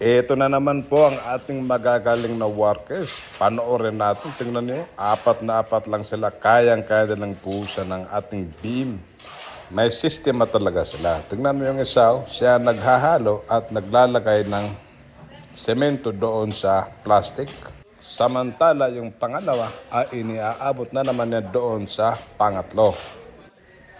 Ito na naman po ang ating magagaling na workers. Panoorin natin, tingnan nyo, apat na apat lang sila, kayang-kaya nilang puhusan ng ating beam. May sistema talaga sila. Tingnan mo yung isa, siya naghahalo at naglalagay ng semento doon sa plastic. Samantala yung pangalawa ay iniaabot na naman niya doon sa pangatlo.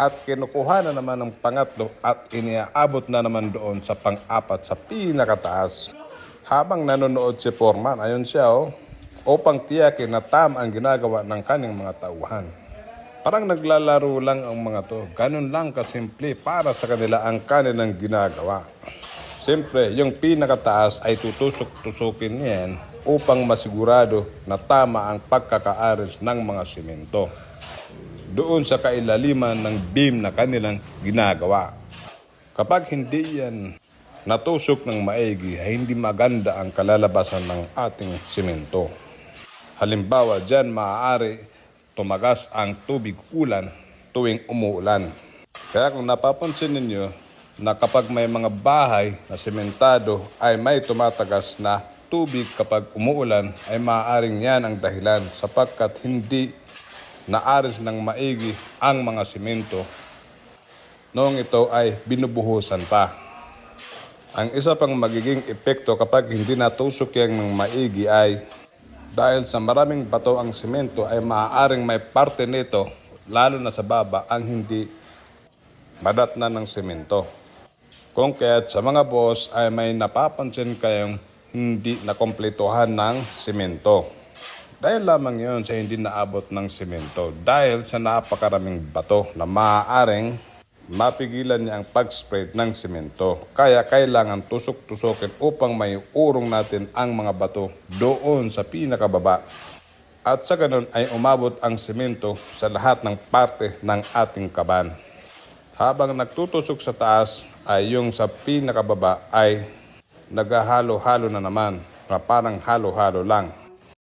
At kinukuha na naman ng pangatlo at iniaabot na naman doon sa pang-apat sa pinakataas. Habang nanonood si Foreman, ayun siya upang tiyakin na tama ang ginagawa ng kanyang mga tauhan. Parang naglalaro lang ang mga to. Ganun lang kasimple para sa kanila ang kanilang ginagawa. Siyempre, yung pinakataas ay tutusok-tusukin niyan upang masigurado na tama ang pagkaka-arrange ng mga simento doon sa kailaliman ng beam na kanilang ginagawa. Kapag hindi yan natusok ng maigi, ay hindi maganda ang kalalabasan ng ating simento. Halimbawa, dyan maaari tumagas ang tubig ulan tuwing umuulan. Kaya kung napapansin ninyo na kapag may mga bahay na sementado ay may tumatagas na tubig kapag umuulan, ay maaaring yan ang dahilan sapagkat hindi naaris ng maigi ang mga simento noong ito ay binubuhusan pa. Ang isa pang magiging epekto kapag hindi natusok yan ng maigi ay dahil sa maraming bato ang simento ay maaaring may parte nito, lalo na sa baba, ang hindi madatnan ng simento. Kung kaya't sa mga boss ay may napapansin kayong hindi nakompletohan ng simento. Dahil lamang yun sa hindi naabot ng simento, dahil sa napakaraming bato na maaaring mapigilan niya ang pag-spread ng simento. Kaya kailangan tusok-tusokin upang may urong natin ang mga bato doon sa pinakababa. At sa ganun ay umabot ang simento sa lahat ng parte ng ating kaban. Habang nagtutusok sa taas ay yung sa pinakababa ay naghahalo-halo na naman, na parang halo-halo lang.